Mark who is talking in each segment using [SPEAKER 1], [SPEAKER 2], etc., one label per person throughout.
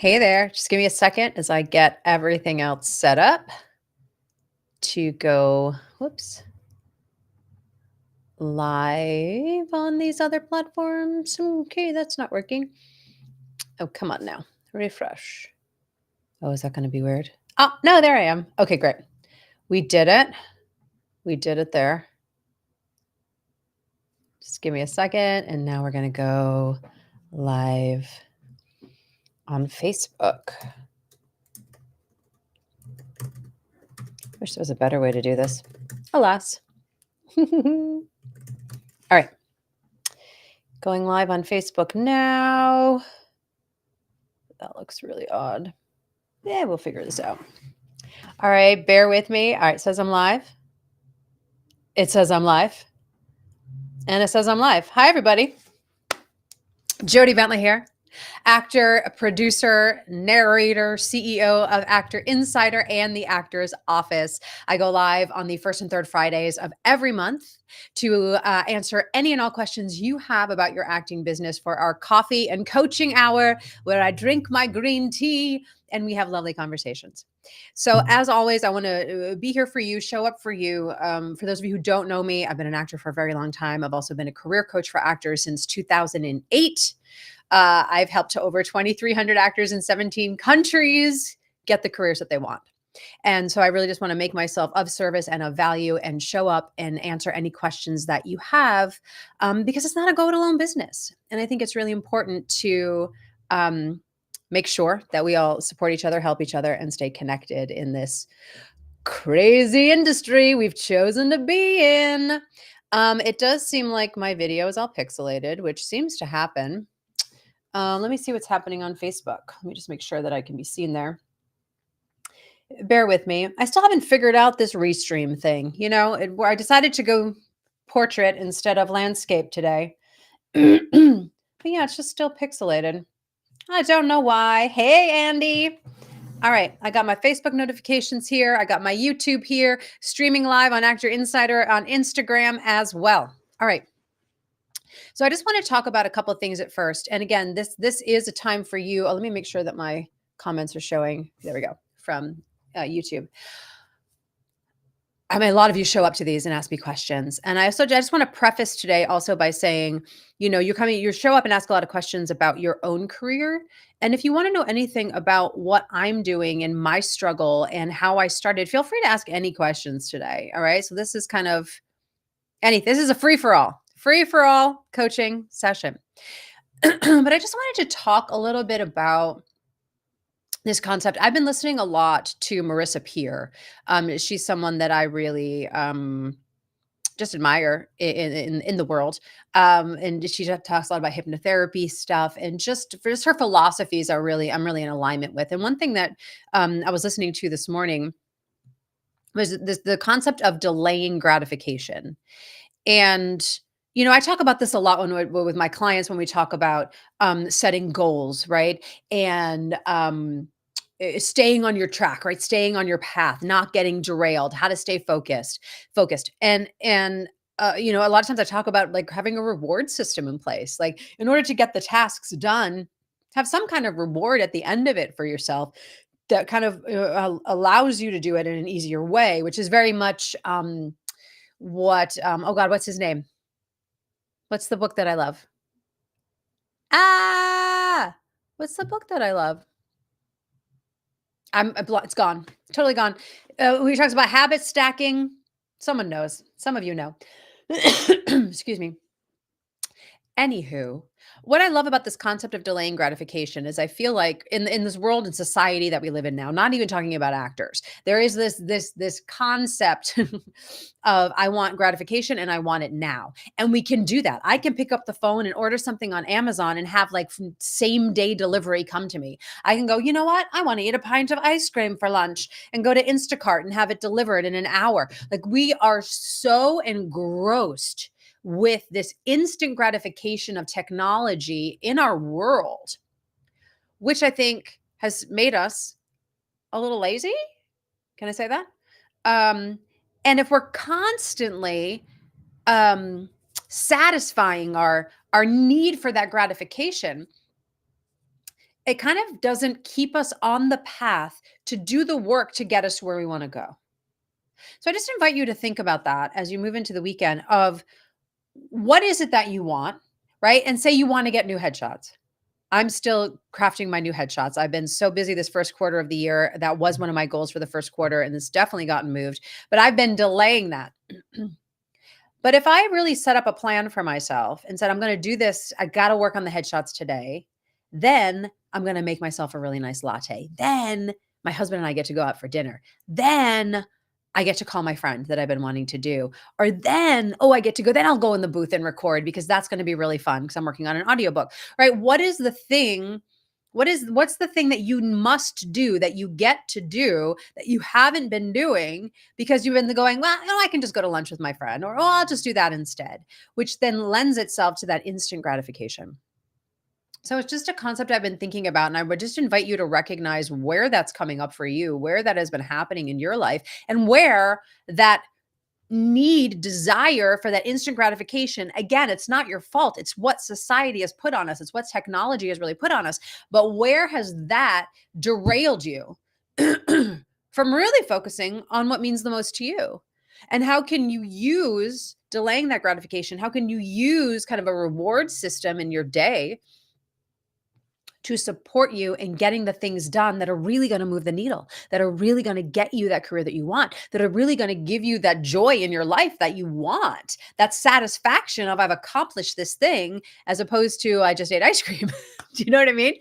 [SPEAKER 1] Hey there, just give me a second as I get everything else set up to go, whoops, live on these other platforms. Okay, that's not working. Oh, come on now. Refresh. Oh, is that going to be weird? Oh, no, there I am. Okay, great. We did it. We did it there. Just give me a second. And now we're going to go live on Facebook. Wish there was a better way to do this. Alas. All right. Going live on Facebook now. That looks really odd. Yeah, we'll figure this out. All right, bear with me. All right, it says I'm live. It says I'm live. And it says I'm live. Hi, everybody. Jody Bentley here. Actor, producer, narrator, CEO of Actor Insider and the Actor's Office. I go live on the first and third Fridays of every month to answer any and all questions you have about your acting business for our coffee and coaching hour, where I drink my green tea and we have lovely conversations. So as always, I want to be here for you, show up for you. For those of you who don't know me, I've been an actor for a very long time. I've also been a career coach for actors since 2008. I've helped to over 2,300 actors in 17 countries get the careers that they want. And so I really just want to make myself of service and of value and show up and answer any questions that you have, because it's not a go-it-alone business. And I think it's really important to make sure that we all support each other, help each other, and stay connected in this crazy industry we've chosen to be in. It does seem like my video is all pixelated, which seems to happen. Let me see what's happening on Facebook. Let me just make sure that I can be seen there. Bear with me. I still haven't figured out this restream thing, where I decided to go portrait instead of landscape today. But yeah, it's just still pixelated. I don't know why. Hey, Andy. All right, I got my Facebook notifications here. I got my YouTube here, streaming live on Actor Insider on Instagram as well. All right. So I just want to talk about a couple of things at first. And again, this is a time for you. Oh, let me make sure that my comments are showing. There we go, from YouTube. I mean, a lot of you show up to these and ask me questions. And I just want to preface today also by saying, you show up and ask a lot of questions about your own career. And if you want to know anything about what I'm doing and my struggle and how I started, feel free to ask any questions today. All right. So this is this is a free for all coaching session. But I just wanted to talk a little bit about this concept. I've been listening a lot to Marissa Peer. She's someone that I really just admire in the world. And she talks a lot about hypnotherapy stuff, and just her philosophies I'm really in alignment with. And one thing that I was listening to this morning was the concept of delaying gratification. And I talk about this a lot with my clients when we talk about setting goals, right? And staying on your track, right? Staying on your path, not getting derailed, how to stay focused. And a lot of times I talk about like having a reward system in place. Like, in order to get the tasks done, have some kind of reward at the end of it for yourself that kind of allows you to do it in an easier way, which is very much oh God, what's his name? What's the book that I love? What's the book that I love? It's gone. Totally gone. He talks about habit stacking. Someone knows. Some of you know. Excuse me. Anywho, what I love about this concept of delaying gratification is I feel like in this world and society that we live in now, not even talking about actors, there is this concept of I want gratification and I want it now. And we can do that. I can pick up the phone and order something on Amazon and have like same day delivery come to me. I can go, you know what? I want to eat a pint of ice cream for lunch and go to Instacart and have it delivered in an hour. Like, we are so engrossed with this instant gratification of technology in our world, which I think has made us a little lazy. Can I say that? And if we're constantly satisfying our need for that gratification, it kind of doesn't keep us on the path to do the work to get us where we want to go. So I just invite you to think about that as you move into the weekend of what is it that you want, right? And say you want to get new headshots. I'm still crafting my new headshots. I've been so busy this first quarter of the year. That was one of my goals for the first quarter, and it's definitely gotten moved, but I've been delaying that. But if I really set up a plan for myself and said, I'm going to do this, I got to work on the headshots today, then I'm going to make myself a really nice latte. Then my husband and I get to go out for dinner. Then I get to call my friend that I've been wanting to do. Or then, oh, I get to go, then I'll go in the booth and record because that's going to be really fun because I'm working on an audiobook, right? What is the thing? What's the thing that you must do, that you get to do, that you haven't been doing because you've been going, well, I can just go to lunch with my friend, or, oh, I'll just do that instead, which then lends itself to that instant gratification. So it's just a concept I've been thinking about, and I would just invite you to recognize where that's coming up for you, where that has been happening in your life, and where that desire for that instant gratification. Again, it's not your fault. It's what society has put on us. It's what technology has really put on us. But where has that derailed you from really focusing on what means the most to you? And how can you use delaying that gratification? How can you use kind of a reward system in your day to support you in getting the things done that are really going to move the needle, that are really going to get you that career that you want, that are really going to give you that joy in your life that you want, that satisfaction of I've accomplished this thing, as opposed to I just ate ice cream. Do you know what I mean?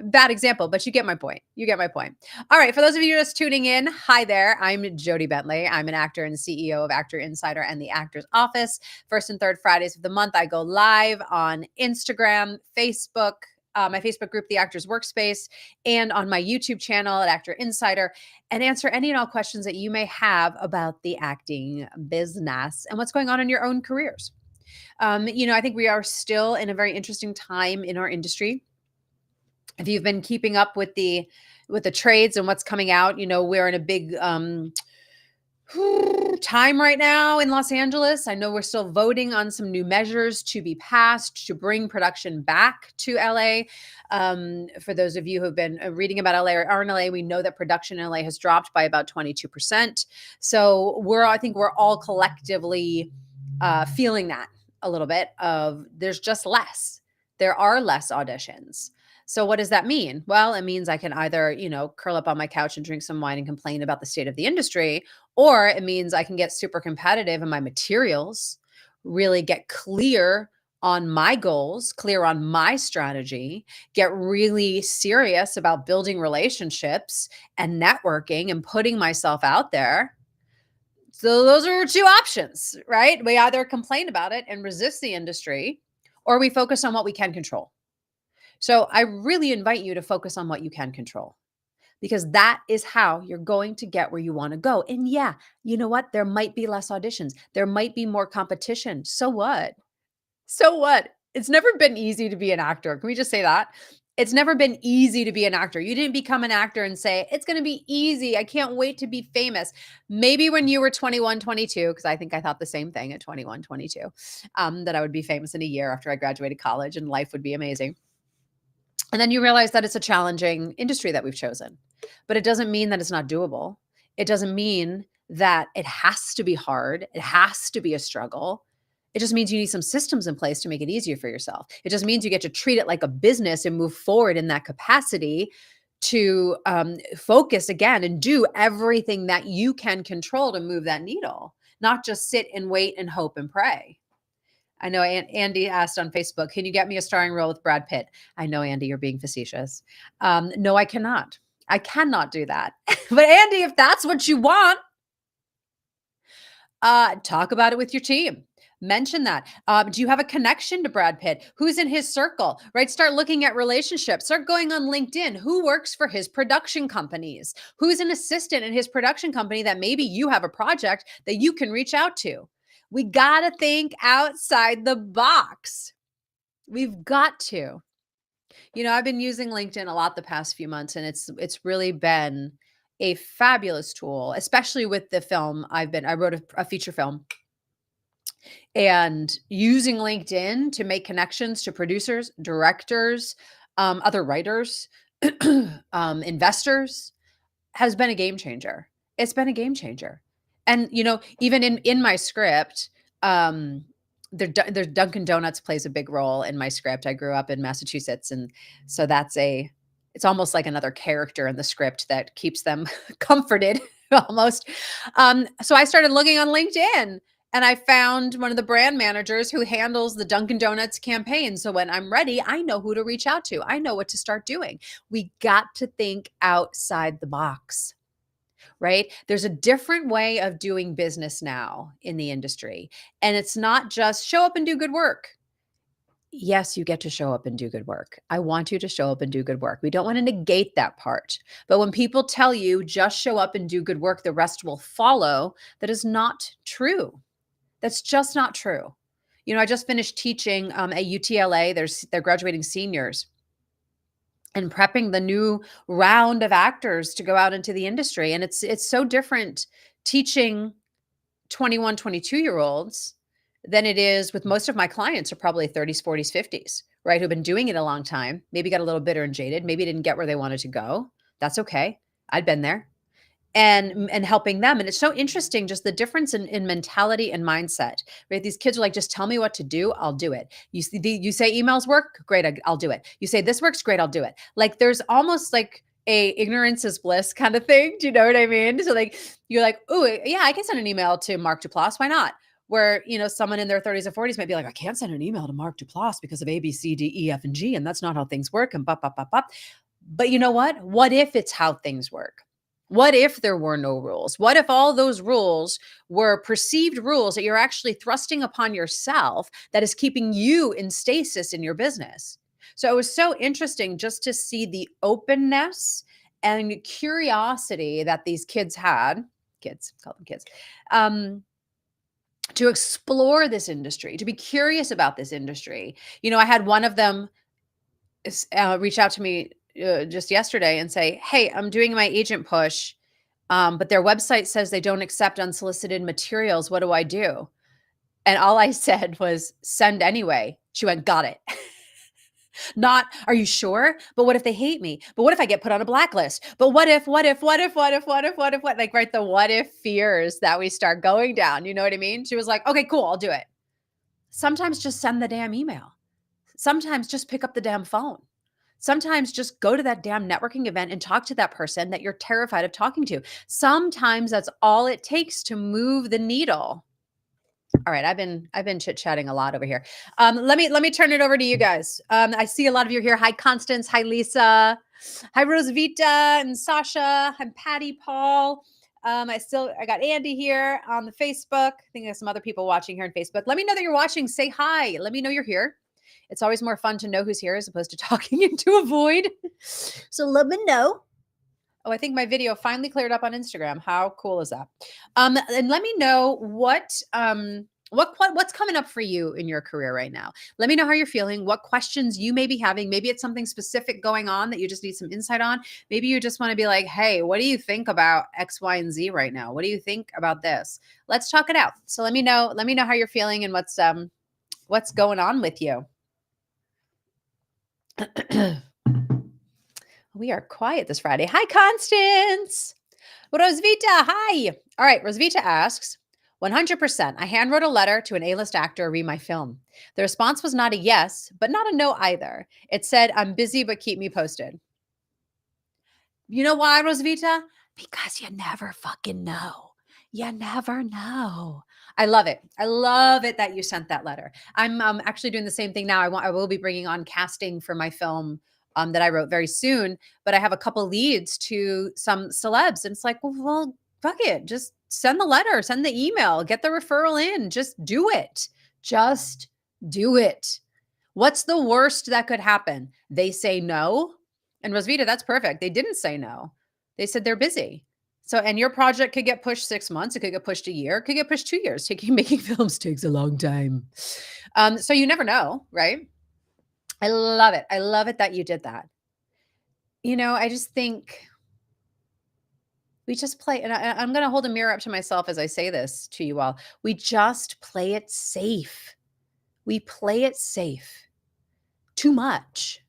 [SPEAKER 1] Bad example, but you get my point. You get my point. All right. For those of you just tuning in, hi there. I'm Jody Bentley. I'm an actor and CEO of Actor Insider and the Actor's Office. First and third Fridays of the month, I go live on Instagram, Facebook, my Facebook group, The Actors Workspace, and on my YouTube channel at Actor Insider, and answer any and all questions that you may have about the acting business and what's going on in your own careers. I think we are still in a very interesting time in our industry. If you've been keeping up with the trades and what's coming out, we're in a big time right now in Los Angeles. I know we're still voting on some new measures to be passed to bring production back to LA. For those of you who have been reading about LA or are in LA, we know that production in LA has dropped by about 22%. So I think we're all collectively feeling that a little bit of there's just less. There are less auditions. So what does that mean? Well, it means I can either, curl up on my couch and drink some wine and complain about the state of the industry, or it means I can get super competitive in my materials, really get clear on my goals, clear on my strategy, get really serious about building relationships and networking and putting myself out there. So those are two options, right? We either complain about it and resist the industry, or we focus on what we can control. So I really invite you to focus on what you can control, because that is how you're going to get where you want to go. And yeah, you know what? There might be less auditions. There might be more competition. So what? So what? It's never been easy to be an actor. Can we just say that? It's never been easy to be an actor. You didn't become an actor and say, it's going to be easy. I can't wait to be famous. Maybe when you were 21, 22, because I think I thought the same thing at 21, 22, that I would be famous in a year after I graduated college and life would be amazing. And then you realize that it's a challenging industry that we've chosen, but it doesn't mean that it's not doable. It doesn't mean that it has to be hard. It has to be a struggle. It just means you need some systems in place to make it easier for yourself. It just means you get to treat it like a business and move forward in that capacity to focus again and do everything that you can control to move that needle, not just sit and wait and hope and pray. I know Andy asked on Facebook, can you get me a starring role with Brad Pitt? I know, Andy, you're being facetious. No, I cannot. I cannot do that. But Andy, if that's what you want, talk about it with your team. Mention that. Do you have a connection to Brad Pitt? Who's in his circle, right? Start looking at relationships. Start going on LinkedIn. Who works for his production companies? Who's an assistant in his production company that maybe you have a project that you can reach out to? We got to think outside the box. We've got to. I've been using LinkedIn a lot the past few months, and it's really been a fabulous tool, especially with the film I wrote a feature film, and using LinkedIn to make connections to producers, directors, other writers, investors, has been a game changer. It's been a game changer. And, even in my script, um, there's Dunkin' Donuts plays a big role in my script. I grew up in Massachusetts, and so it's almost like another character in the script that keeps them comforted almost. So I started looking on LinkedIn, and I found one of the brand managers who handles the Dunkin' Donuts campaign. So when I'm ready, I know who to reach out to. I know what to start doing. We got to think outside the box, right? There's a different way of doing business now in the industry. And it's not just show up and do good work. Yes, you get to show up and do good work. I want you to show up and do good work. We don't want to negate that part. But when people tell you just show up and do good work, the rest will follow, that is not true. That's just not true. I just finished teaching at UTLA. They're graduating seniors and prepping the new round of actors to go out into the industry. And it's so different teaching 21, 22-year-olds than it is with most of my clients are probably 30s, 40s, 50s, right? Who've been doing it a long time, maybe got a little bitter and jaded, maybe didn't get where they wanted to go. That's okay. I'd been there. And helping them. And it's so interesting, just the difference in mentality and mindset, right? These kids are like, just tell me what to do. I'll do it. You say emails work. Great. I'll do it. You say this works. Great. I'll do it. Like there's almost like a ignorance is bliss kind of thing. Do you know what I mean? So like, you're like, oh yeah, I can send an email to Mark Duplass. Why not? Where, someone in their 30s or 40s might be like, I can't send an email to Mark Duplass because of A, B, C, D, E, F, and G. And that's not how things work. And bop, bop, bop, bop. But you know what? What if it's how things work? What if there were no rules? What if all those rules were perceived rules that you're actually thrusting upon yourself that is keeping you in stasis in your business? So it was so interesting just to see the openness and curiosity that these kids had, call them kids, to explore this industry, to be curious about this industry. I had one of them reach out to me just yesterday and say, hey, I'm doing my agent push, but their website says they don't accept unsolicited materials. What do I do? And all I said was send anyway. She went, got it. Not, are you sure? But what if they hate me? But what if I get put on a blacklist? But what if, like, right, the what if fears that we start going down, you know what I mean? She was like, okay, cool, I'll do it. Sometimes just send the damn email. Sometimes just pick up the damn phone. Sometimes just go to that damn networking event and talk to that person that you're terrified of talking to. Sometimes that's all it takes to move the needle. All right, I've been chit-chatting a lot over here. Let me turn it over to you guys. I see a lot of you here. Hi, Constance. Hi, Lisa. Hi, Rosvita and Sasha. I'm Patty, Paul. I got Andy here on the Facebook. I think there's some other people watching here on Facebook. Let me know that you're watching. Say hi. Let me know you're here. It's always more fun to know who's here as opposed to talking into a void. So let me know. Oh, I think my video finally cleared up on Instagram. How cool is that? And let me know what's coming up for you in your career right now. Let me know how you're feeling, what questions you may be having. Maybe it's something specific going on that you just need some insight on. Maybe you just want to be like, hey, what do you think about X, Y, and Z right now? What do you think about this? Let's talk it out. So let me know how you're feeling and what's going on with you. We are quiet this Friday. Hi, Constance. Rosvita, hi. All right, Rosvita asks, 100%. I handwrote a letter to an A-list actor read my film. The response was not a yes, but not a no either. It said, I'm busy, but keep me posted. You know why, Rosvita? Because you never fucking know. You never know. I love it. I love it that you sent that letter. I'm actually doing the same thing now. I will be bringing on casting for my film that I wrote very soon, but I have a couple leads to some celebs. And it's like, well, fuck it. Just send the letter, send the email, get the referral in. Just do it. Just do it. What's the worst that could happen? They say no. And Rosvita, that's perfect. They didn't say no. They said they're busy. So, and your project could get pushed 6 months. It could get pushed a year. It could get pushed 2 years. Making films takes a long time. So you never know, right? I love it. I love it that you did that. I just think we just play, and I'm going to hold a mirror up to myself as I say this to you all. We just play it safe. We play it safe too much.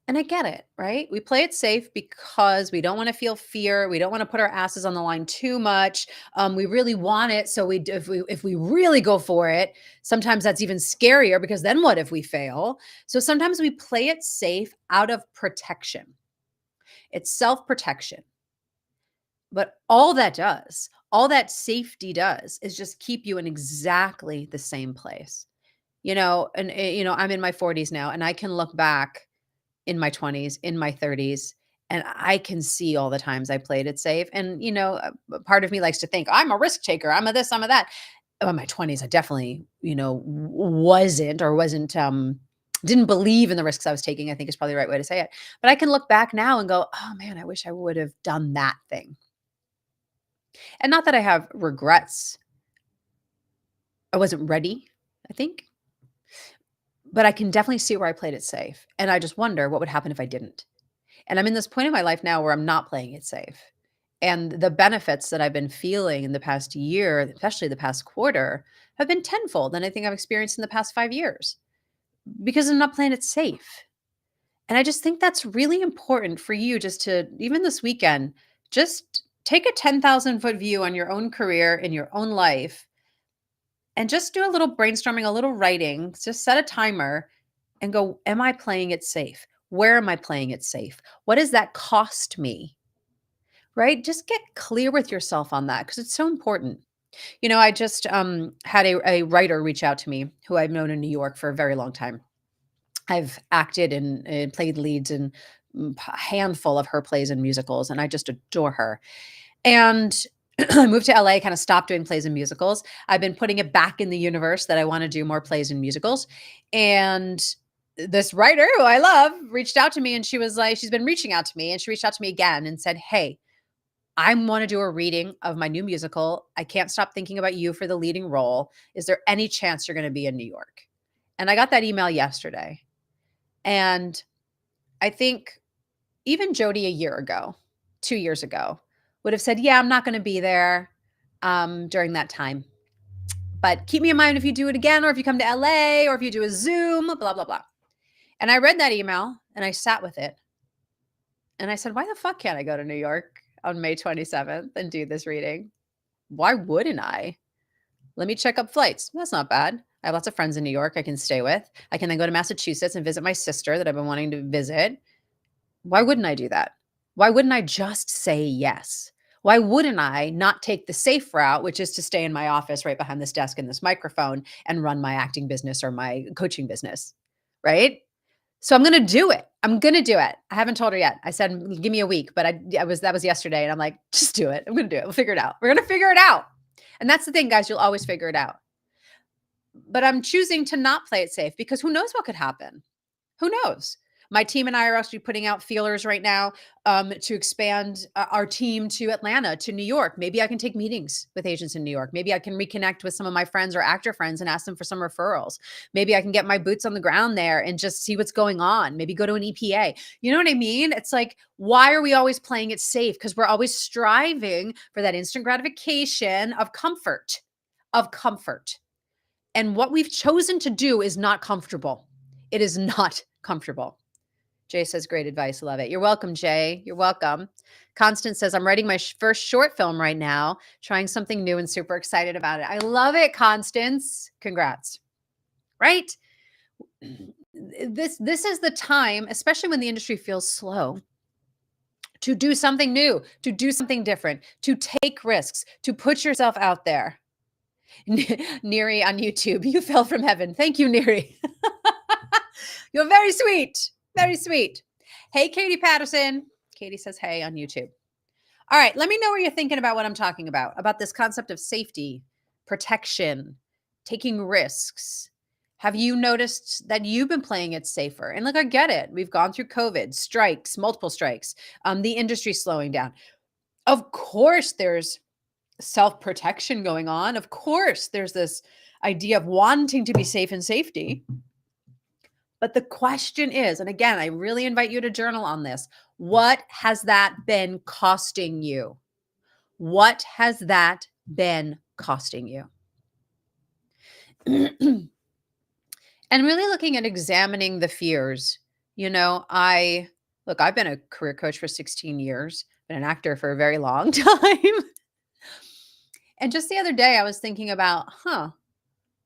[SPEAKER 1] And I get it, right? We play it safe because we don't want to feel fear. We don't want to put our asses on the line too much. We really want it, so if we really go for it, sometimes that's even scarier because then what if we fail? So sometimes we play it safe out of protection. It's self protection. But all that safety does is just keep you in exactly the same place. I'm in my 40s now, and I can look back in my 20s, in my 30s, and I can see all the times I played it safe. And, part of me likes to think I'm a risk taker. I'm a this, I'm a that. Oh, in my 20s, I definitely, didn't believe in the risks I was taking, I think is probably the right way to say it. But I can look back now and go, oh man, I wish I would have done that thing. And not that I have regrets. I wasn't ready, I think, but I can definitely see where I played it safe. And I just wonder what would happen if I didn't. And I'm in this point in my life now where I'm not playing it safe. And the benefits that I've been feeling in the past year, especially the past quarter, have been tenfold than I think I've experienced in the past 5 years because I'm not playing it safe. And I just think that's really important for you just to, even this weekend, just take a 10,000-foot view on your own career in your own life and just do a little brainstorming, a little writing, just set a timer and go, am I playing it safe? Where am I playing it safe? What does that cost me? Right? Just get clear with yourself on that because it's so important. I just had a writer reach out to me who I've known in New York for a very long time. I've acted and played leads in a handful of her plays and musicals, and I just adore her. And I moved to LA, kind of stopped doing plays and musicals. I've been putting it back in the universe that I want to do more plays and musicals. And this writer who I love reached out to me, and she was like, she's been reaching out to me, and she reached out to me again and said, hey, I want to do a reading of my new musical. I can't stop thinking about you for the leading role. Is there any chance you're going to be in New York? And I got that email yesterday. And I think even Jody a year ago, 2 years ago, would have said, yeah, I'm not going to be there during that time. But keep me in mind if you do it again, or if you come to LA, or if you do a Zoom, blah, blah, blah. And I read that email and I sat with it. And I said, why the fuck can't I go to New York on May 27th and do this reading? Why wouldn't I? Let me check up flights. That's not bad. I have lots of friends in New York I can stay with. I can then go to Massachusetts and visit my sister that I've been wanting to visit. Why wouldn't I do that? Why wouldn't I just say yes? Why wouldn't I not take the safe route, which is to stay in my office right behind this desk and this microphone and run my acting business or my coaching business, right? So I'm going to do it. I'm going to do it. I haven't told her yet. I said, give me a week, but that was yesterday. And I'm like, just do it. I'm going to do it. We'll figure it out. We're going to figure it out. And that's the thing, guys, you'll always figure it out. But I'm choosing to not play it safe because who knows what could happen? Who knows? My team and I are actually putting out feelers right now to expand our team to Atlanta, to New York. Maybe I can take meetings with agents in New York. Maybe I can reconnect with some of my friends or actor friends and ask them for some referrals. Maybe I can get my boots on the ground there and just see what's going on. Maybe go to an EPA. You know what I mean? It's like, why are we always playing it safe? Because we're always striving for that instant gratification of comfort, And what we've chosen to do is not comfortable. It is not comfortable. Jay says, great advice. Love it. You're welcome, Jay. You're welcome. Constance says, I'm writing my first short film right now, trying something new and super excited about it. I love it, Constance. Congrats. Right? This is the time, especially when the industry feels slow, to do something new, to do something different, to take risks, to put yourself out there. Neri on YouTube, you fell from heaven. Thank you, Neri. You're very sweet. Very sweet. Hey, Katie Patterson. Katie says, hey, on YouTube. All right. Let me know what you're thinking about what I'm talking about this concept of safety, protection, taking risks. Have you noticed that you've been playing it safer? And look, I get it. We've gone through COVID, strikes, multiple strikes, the industry slowing down. Of course, there's self-protection going on. Of course, there's this idea of wanting to be safe and safety. But the question is, and again, I really invite you to journal on this. What has that been costing you? What has that been costing you? And really looking at examining the fears I've been a career coach for 16 years, been an actor for a very long time. And just the other day, I was thinking about, I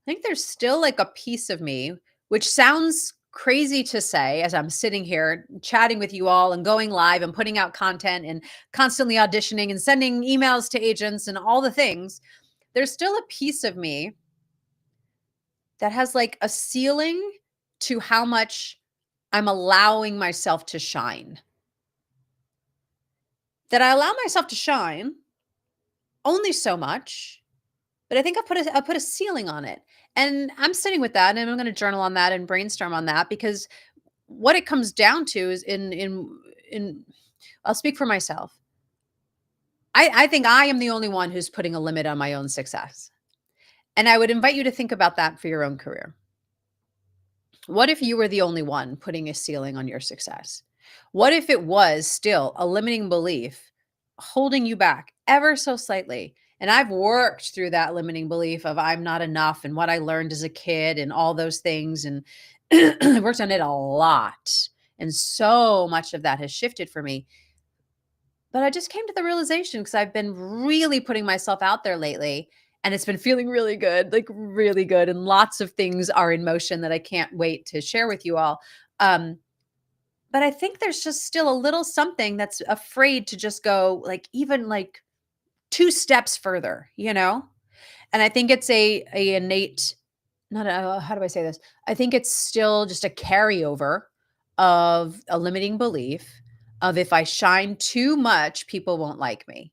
[SPEAKER 1] think there's still like a piece of me, which sounds crazy to say as I'm sitting here chatting with you all and going live and putting out content and constantly auditioning and sending emails to agents and all the things. There's still a piece of me that has like a ceiling to how much I'm allowing myself to shine. That I allow myself to shine only so much, but I think I put a ceiling on it. And I'm sitting with that and I'm going to journal on that and brainstorm on that because what it comes down to is in I'll speak for myself. I think I am the only one who's putting a limit on my own success. And I would invite you to think about that for your own career. What if you were the only one putting a ceiling on your success? What if it was still a limiting belief holding you back ever so slightly? And I've worked through that limiting belief of I'm not enough and what I learned as a kid and all those things. And I worked on it a lot. And so much of that has shifted for me. But I just came to the realization because I've been really putting myself out there lately and it's been feeling really good, like really good. And lots of things are in motion that I can't wait to share with you all. Um, but I think there's just still a little something that's afraid to just go like even like two steps further. And I think it's a innate, not a, how do I say this? I think it's still just a carryover of a limiting belief of if I shine too much, people won't like me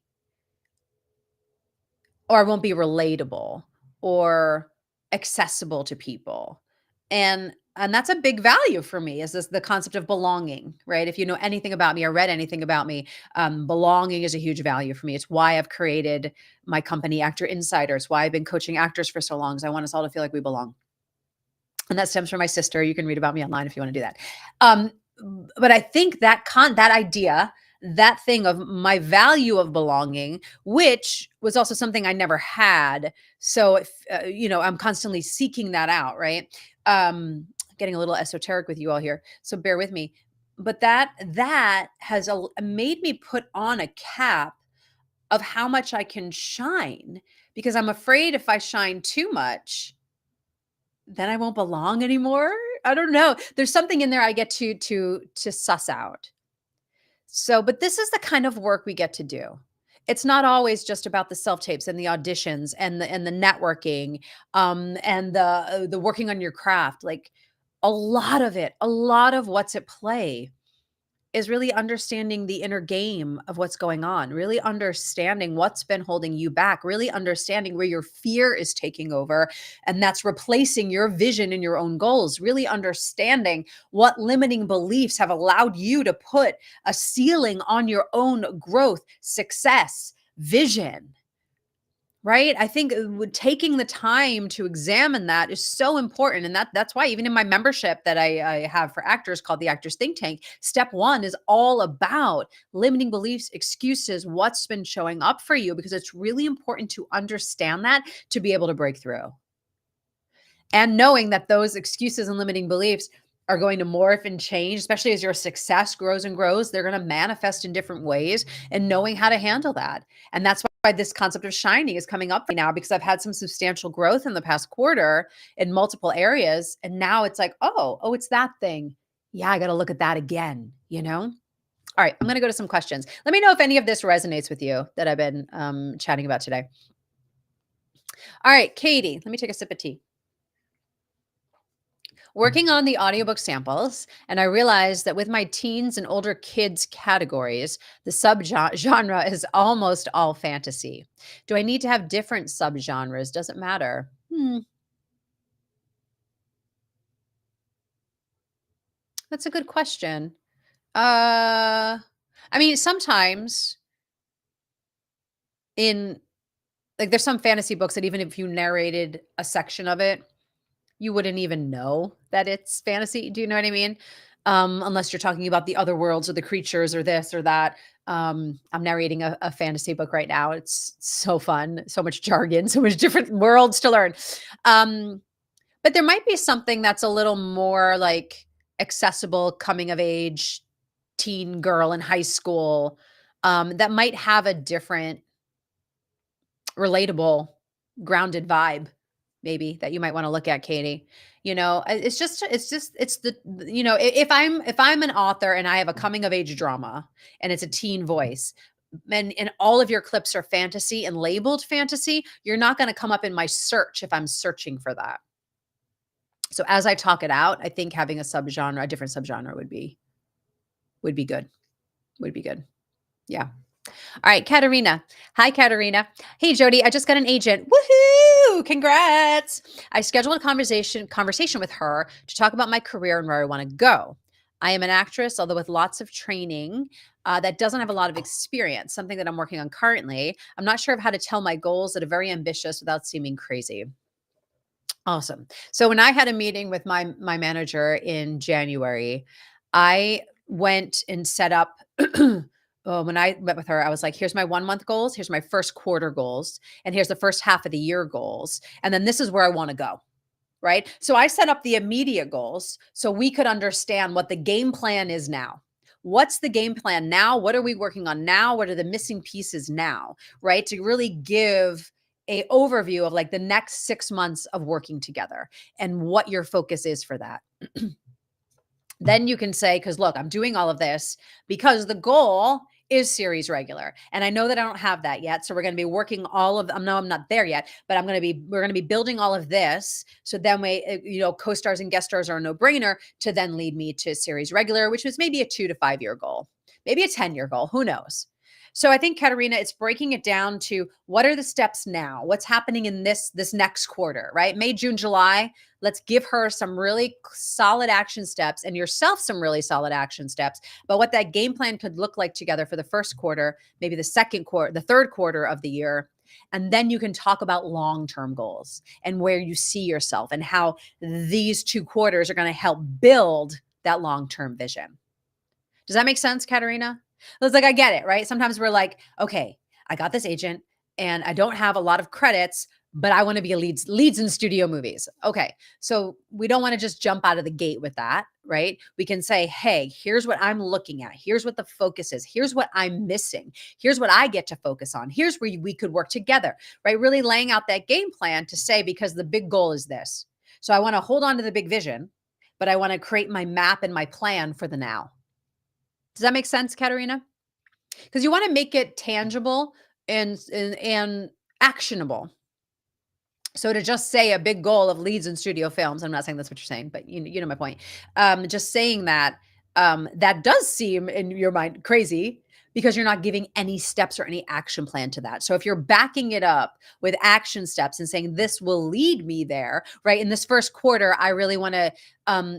[SPEAKER 1] or I won't be relatable or accessible to people. And that's a big value for me is this the concept of belonging, right? If you know anything about me or read anything about me, belonging is a huge value for me. It's why I've created my company, Actor Insiders, why I've been coaching actors for so long, because I want us all to feel like we belong. And that stems from my sister. You can read about me online if you want to do that. Um, but I think that idea, that thing of my value of belonging, which was also something I never had. So if I'm constantly seeking that out, right? Getting a little esoteric with you all here, so bear with me. But that has made me put on a cap of how much I can shine because I'm afraid if I shine too much, then I won't belong anymore? I don't know. There's something in there I get to suss out. So, but this is the kind of work we get to do. It's not always just about the self-tapes and the auditions and the networking, and the working on your craft. Like a lot of what's at play is really understanding the inner game of what's going on, really understanding what's been holding you back, really understanding where your fear is taking over, and that's replacing your vision and your own goals, really understanding what limiting beliefs have allowed you to put a ceiling on your own growth, success, vision. Right? I think taking the time to examine that is so important. And that's why even in my membership that I have for actors called the Actors Think Tank, step one is all about limiting beliefs, excuses, what's been showing up for you, because it's really important to understand that to be able to break through. And knowing that those excuses and limiting beliefs are going to morph and change, especially as your success grows and grows, they're going to manifest in different ways, and knowing how to handle that. And that's why this concept of shining is coming up right now, because I've had some substantial growth in the past quarter in multiple areas. And now it's like, oh, it's that thing. Yeah, I got to look at that again. All right, I'm going to go to some questions. Let me know if any of this resonates with you that I've been chatting about today. All right, Katie, let me take a sip of tea. Working on the audiobook samples, and I realized that with my teens and older kids categories, the subgenre is almost all fantasy. Do I need to have different subgenres? Does it matter? That's a good question. I mean, sometimes in like there's some fantasy books that even if you narrated a section of it, you wouldn't even know that it's fantasy. Do you know what I mean? Unless you're talking about the other worlds or the creatures or this or that. I'm narrating a fantasy book right now. It's so fun, so much jargon, so much different worlds to learn. But there might be something that's a little more like accessible coming of age teen girl in high school, that might have a different relatable, grounded vibe maybe that you might wanna look at, Katie. It's if I'm an author and I have a coming of age drama and it's a teen voice, and all of your clips are fantasy and labeled fantasy, you're not gonna come up in my search if I'm searching for that. So as I talk it out, I think having a different subgenre would be good. Would be good. Yeah. All right, Katerina. Hi, Katerina. Hey, Jody. I just got an agent. Woohoo! Congrats. I scheduled a conversation with her to talk about my career and where I want to go. I am an actress, although with lots of training, that doesn't have a lot of experience, something that I'm working on currently. I'm not sure of how to tell my goals that are very ambitious without seeming crazy. Awesome. So when I had a meeting with my manager in January, I went and set up when I met with her, I was like, here's my 1 month goals, here's my first quarter goals, and here's the first half of the year goals. And then this is where I want to go. Right. So I set up the immediate goals so we could understand what the game plan is now. What's the game plan now? What are we working on now? What are the missing pieces now? Right. To really give a overview of like the next 6 months of working together and what your focus is for that. Then you can say, because look, I'm doing all of this because the goal is series regular. And I know that I don't have that yet. So we're going to be working all of, no, I'm not there yet, but we're going to be building all of this. So then co-stars and guest stars are a no brainer to then lead me to series regular, which was maybe a 2 to 5 year goal, maybe a 10-year goal. Who knows? So I think, Katerina, it's breaking it down to what are the steps now? What's happening in this next quarter, right? May, June, July. Let's give her some really solid action steps and yourself some really solid action steps. But what that game plan could look like together for the first quarter, maybe the second quarter, the third quarter of the year. And then you can talk about long-term goals and where you see yourself and how these 2 quarters are going to help build that long-term vision. Does that make sense, Katerina? It's like, I get it, right? Sometimes we're like, okay, I got this agent and I don't have a lot of credits, but I want to be a leads in studio movies. Okay. So we don't want to just jump out of the gate with that, right? We can say, hey, here's what I'm looking at. Here's what the focus is. Here's what I'm missing. Here's what I get to focus on. Here's where we could work together, right? Really laying out that game plan to say, because the big goal is this. So I want to hold on to the big vision, but I want to create my map and my plan for the now. Does that make sense, Katerina? Because you want to make it tangible and actionable. So to just say a big goal of leads in studio films, I'm not saying that's what you're saying, but you know my point. Just saying that that does seem in your mind crazy because you're not giving any steps or any action plan to that. So if you're backing it up with action steps and saying this will lead me there, right? In this first quarter, I really want to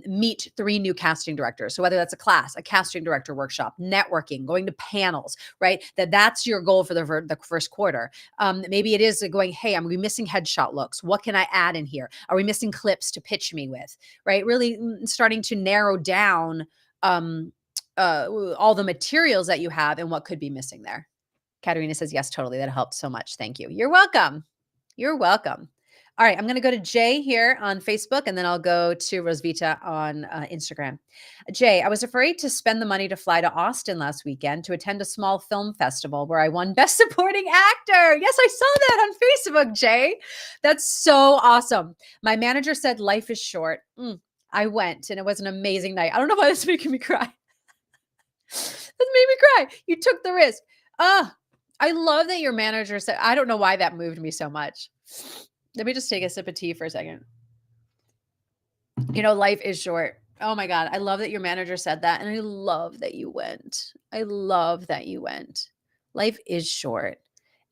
[SPEAKER 1] meet 3 new casting directors. So whether that's a class, a casting director workshop, networking, going to panels, right? That's your goal for the first quarter. Maybe it is going, hey, I'm missing headshot looks. What can I add in here? Are we missing clips to pitch me with, right? Really starting to narrow down all the materials that you have and what could be missing there. Katerina says, yes, totally. That helped so much. Thank you. You're welcome. You're welcome. All right. I'm going to go to Jay here on Facebook, and then I'll go to Rosvita on Instagram. Jay, I was afraid to spend the money to fly to Austin last weekend to attend a small film festival where I won Best Supporting Actor. Yes, I saw that on Facebook, Jay. That's so awesome. My manager said life is short. I went, and it was an amazing night. I don't know why this is making me cry. That made me cry. You took the risk. I love that your manager said, I don't know why that moved me so much. Let me just take a sip of tea for a second. Life is short. Oh my God. I love that your manager said that. And I love that you went. I love that you went. Life is short.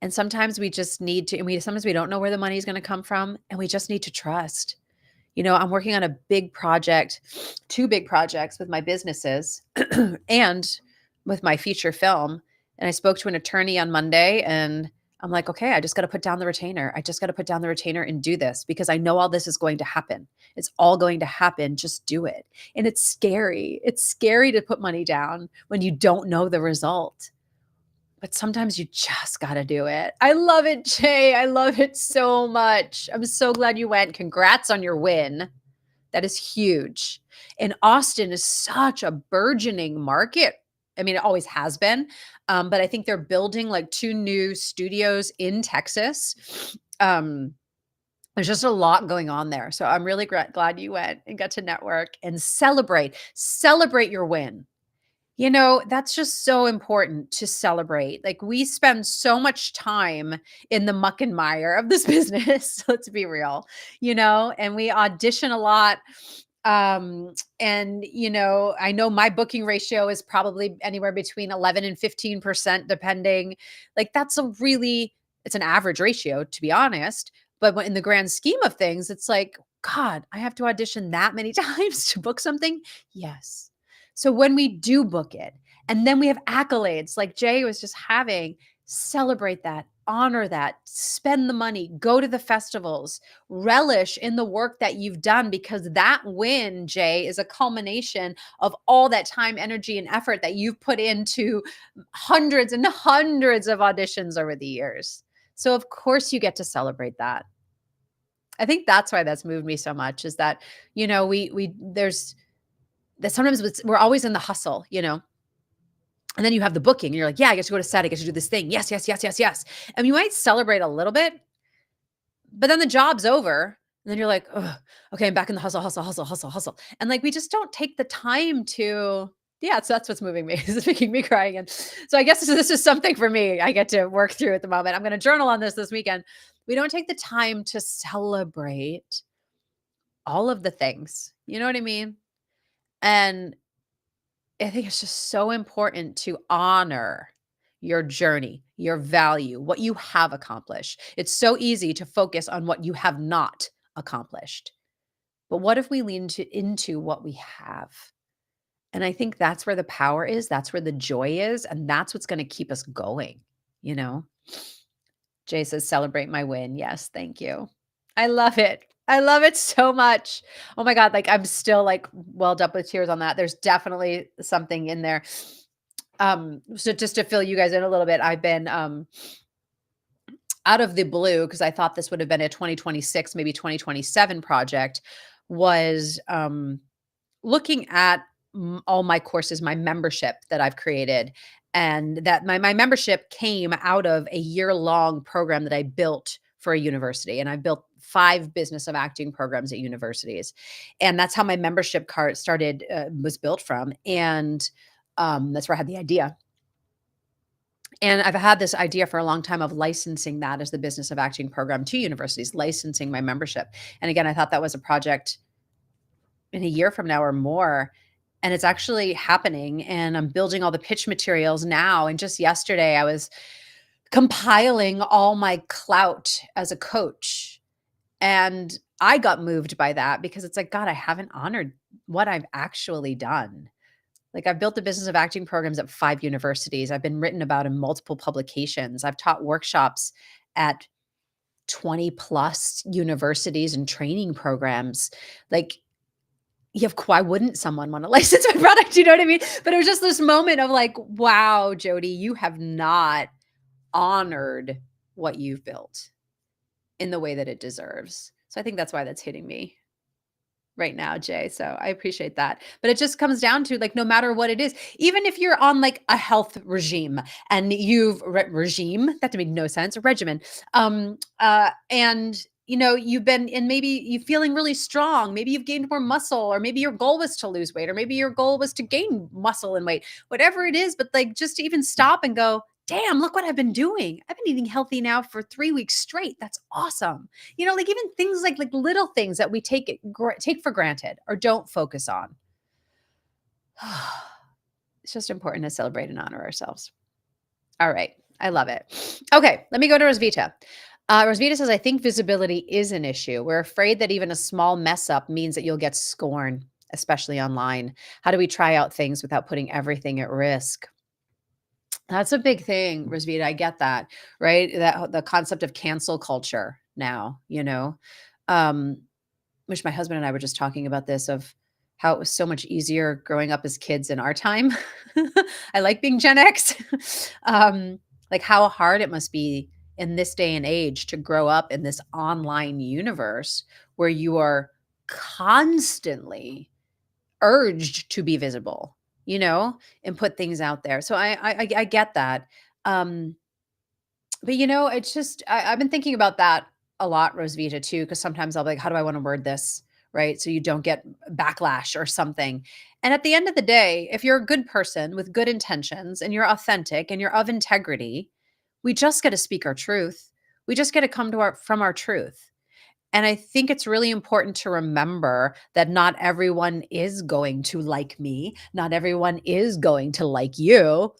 [SPEAKER 1] And sometimes we just need to, sometimes we don't know where the money is going to come from. And we just need to trust. I'm working on a big project, 2 big projects with my businesses and with my feature film. And I spoke to an attorney on Monday and I'm like, okay, I just got to put down the retainer. I just got to put down the retainer and do this because I know all this is going to happen. It's all going to happen. Just do it. And it's scary. It's scary to put money down when you don't know the result. But sometimes you just got to do it. I love it, Jay. I love it so much. I'm so glad you went. Congrats on your win. That is huge. And Austin is such a burgeoning market. I mean, it always has been. But I think they're building like 2 new studios in Texas. There's just a lot going on there. So I'm really glad you went and got to network and celebrate your win. That's just so important to celebrate. Like, we spend so much time in the muck and mire of this business. Let's be real, and we audition a lot. And I know my booking ratio is probably anywhere between 11 and 15%, depending. Like, it's an average ratio, to be honest. But in the grand scheme of things, it's like, God, I have to audition that many times to book something. Yes. So when we do book it, and then we have accolades like Jay was just having, celebrate that, honor that, spend the money, go to the festivals, relish in the work that you've done, because that win, Jay, is a culmination of all that time, energy, and effort that you've put into hundreds and hundreds of auditions over the years. So of course you get to celebrate that. I think that's why that's moved me so much, is that, there's that sometimes we're always in the hustle, and then you have the booking and you're like, yeah, I get to go to set. I get to do this thing. Yes, yes, yes, yes, yes. And you might celebrate a little bit, but then the job's over. And then you're like, oh, okay, I'm back in the hustle, hustle, hustle, hustle, hustle. And like, we just don't take the time to, yeah, so that's what's moving me. It's making me cry again. So I guess this is something for me I get to work through at the moment. I'm going to journal on this weekend. We don't take the time to celebrate all of the things. You know what I mean? And I think it's just so important to honor your journey, your value, what you have accomplished. It's so easy to focus on what you have not accomplished. But what if we lean into what we have? And I think that's where the power is. That's where the joy is. And that's what's going to keep us going. You know, Jay says, celebrate my win. Yes. Thank you. I love it. I love it so much. Oh my God. Like, I'm still like welled up with tears on that. There's definitely something in there. So just to fill you guys in a little bit, I've been, out of the blue, because I thought this would have been a 2026, maybe 2027 project, was, looking at all my courses, my membership that I've created, and that my membership came out of a year-long program that I built for a university. And I built 5 business of acting programs at universities. And that's how my membership card was built from. And that's where I had the idea. And I've had this idea for a long time of licensing that as the business of acting program to universities, licensing my membership. And again, I thought that was a project in a year from now or more. And it's actually happening. And I'm building all the pitch materials now. And just yesterday, I was compiling all my clout as a coach. And I got moved by that, because it's like, God, I haven't honored what I've actually done. Like, I've built the business of acting programs at 5 universities. I've been written about in multiple publications. I've taught workshops at 20 plus universities and training programs. Like, why wouldn't someone want to license my product? You know what I mean? But it was just this moment of like, wow, Jody, you have not honored what you've built in the way that it deserves. So I think that's why that's hitting me right now, Jay. So I appreciate that. But it just comes down to, like, no matter what it is, even if you're on like a health regime and you've that made no sense, a regimen. And you've been, and maybe you feeling really strong, maybe you've gained more muscle, or maybe your goal was to lose weight, or maybe your goal was to gain muscle and weight, whatever it is. But like, just to even stop and go, damn, look what I've been doing. I've been eating healthy now for 3 weeks straight. That's awesome. Like, even things like little things that we take for granted or don't focus on. It's just important to celebrate and honor ourselves. All right. I love it. Okay. Let me go to Rosvita. Rosvita says, I think visibility is an issue. We're afraid that even a small mess up means that you'll get scorn, especially online. How do we try out things without putting everything at risk? That's a big thing, Rosvita. I get that, right? That the concept of cancel culture now, which my husband and I were just talking about this, of how it was so much easier growing up as kids in our time. I like being Gen X. Like, how hard it must be in this day and age to grow up in this online universe where you are constantly urged to be visible, and put things out there. So I get that. Um, but it's just I've been thinking about that a lot, Rosvita, too, because sometimes I'll be like, how do I want to word this? Right. So you don't get backlash or something. And at the end of the day, if you're a good person with good intentions and you're authentic and you're of integrity, we just got to speak our truth. We just got to come to from our truth. And I think it's really important to remember that not everyone is going to like me. Not everyone is going to like you.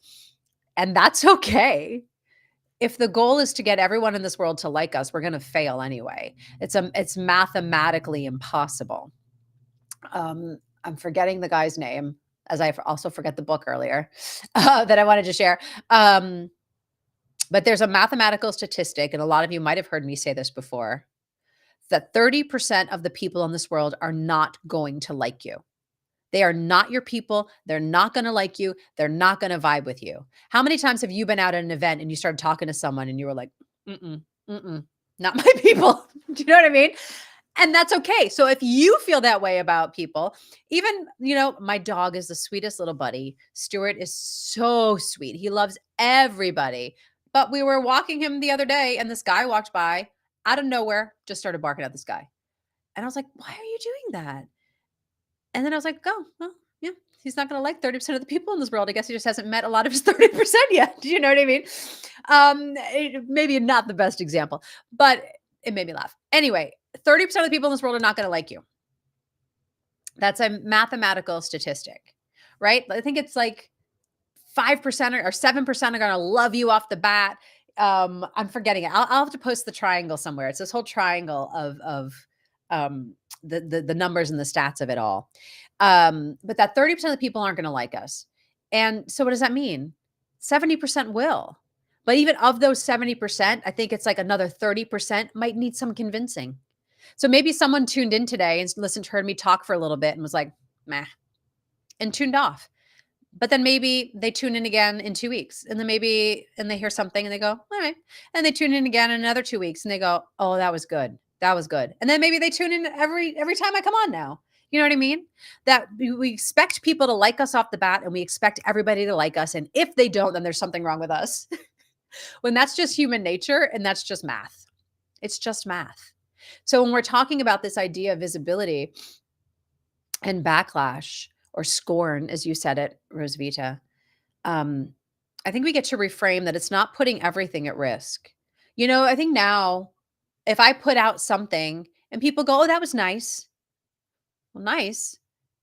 [SPEAKER 1] And that's okay. If the goal is to get everyone in this world to like us, we're going to fail anyway. It's mathematically impossible. I'm forgetting the guy's name, as I also forget the book earlier that I wanted to share. But there's a mathematical statistic, and a lot of you might have heard me say this before, that 30% of the people in this world are not going to like you. They are not your people. They're not going to like you. They're not going to vibe with you. How many times have you been out at an event and you started talking to someone and you were like, mm-mm, mm-mm, not my people? Do you know what I mean? And that's okay. So if you feel that way about people, even, my dog is the sweetest little buddy. Stuart is so sweet. He loves everybody. But we were walking him the other day and this guy walked by out of nowhere, just started barking at this guy. And I was like, why are you doing that? And then I was like, "Oh, well, yeah, he's not gonna like 30% of the people in this world. I guess he just hasn't met a lot of his 30% yet." Do you know what I mean? Maybe not the best example, but it made me laugh. Anyway, 30% of the people in this world are not gonna like you. That's a mathematical statistic, right? I think it's like 5% or 7% are gonna love you off the bat. I'm forgetting it. I'll have to post the triangle somewhere. It's this whole triangle of um, the numbers and the stats of it all. But that 30% of the people aren't going to like us. And so what does that mean? 70% will. But even of those 70%, I think it's like another 30% might need some convincing. So maybe someone tuned in today and heard me talk for a little bit and was like, meh, and tuned off. But then maybe they tune in again in 2 weeks, and then and they hear something and they go, all right. And they tune in again in another 2 weeks and they go, oh, that was good. That was good. And then maybe they tune in every time I come on now. You know what I mean? That we expect people to like us off the bat and we expect everybody to like us. And if they don't, then there's something wrong with us. When that's just human nature and that's just math. It's just math. So when we're talking about this idea of visibility and backlash or scorn, as you said it, Rosvita, I think we get to reframe that it's not putting everything at risk. I think now if I put out something and people go, oh, that was nice. Well, nice.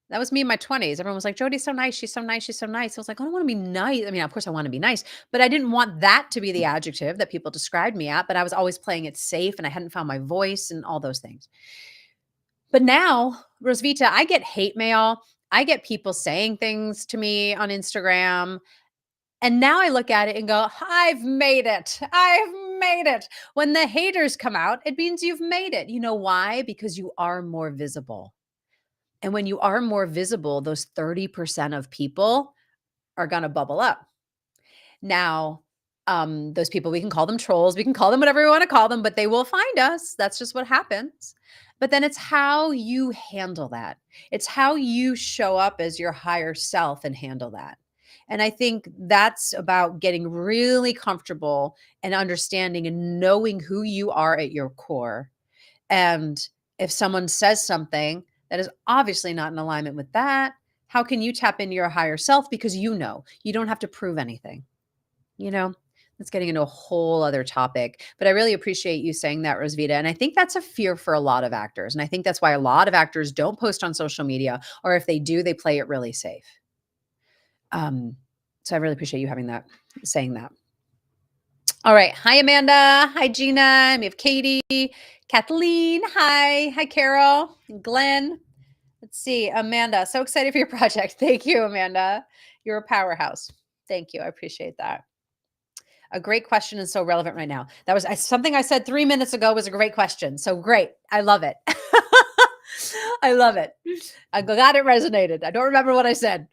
[SPEAKER 1] That was me in my 20s. Everyone was like, Jody's so nice. She's so nice. She's so nice. I was like, I don't want to be nice. I mean, of course I want to be nice, but I didn't want that to be the adjective that people described me at, but I was always playing it safe and I hadn't found my voice and all those things. But now, Rosvita, I get hate mail. I get people saying things to me on Instagram. And now I look at it and go, I've made it. I've made it. When the haters come out, it means you've made it. You know why? Because you are more visible. And when you are more visible, those 30% of people are going to bubble up. Now, those people, we can call them trolls. We can call them whatever we want to call them, but they will find us. That's just what happens. But then it's how you handle that. It's how you show up as your higher self and handle that. And I think that's about getting really comfortable and understanding and knowing who you are at your core. And if someone says something that is obviously not in alignment with that, how can you tap into your higher self? Because you don't have to prove anything. That's getting into a whole other topic. But I really appreciate you saying that, Rosvita. And I think that's a fear for a lot of actors. And I think that's why a lot of actors don't post on social media, or if they do, they play it really safe. So I really appreciate you saying that. All right. Hi, Amanda. Hi, Gina. We have Katie, Kathleen. Hi, Carol, Glenn. Let's see, Amanda. So excited for your project. Thank you, Amanda. You're a powerhouse. Thank you. I appreciate that. A great question and so relevant right now. That was something I said 3 minutes ago was a great question. So great. I love it. I love it. I'm glad it resonated. I don't remember what I said.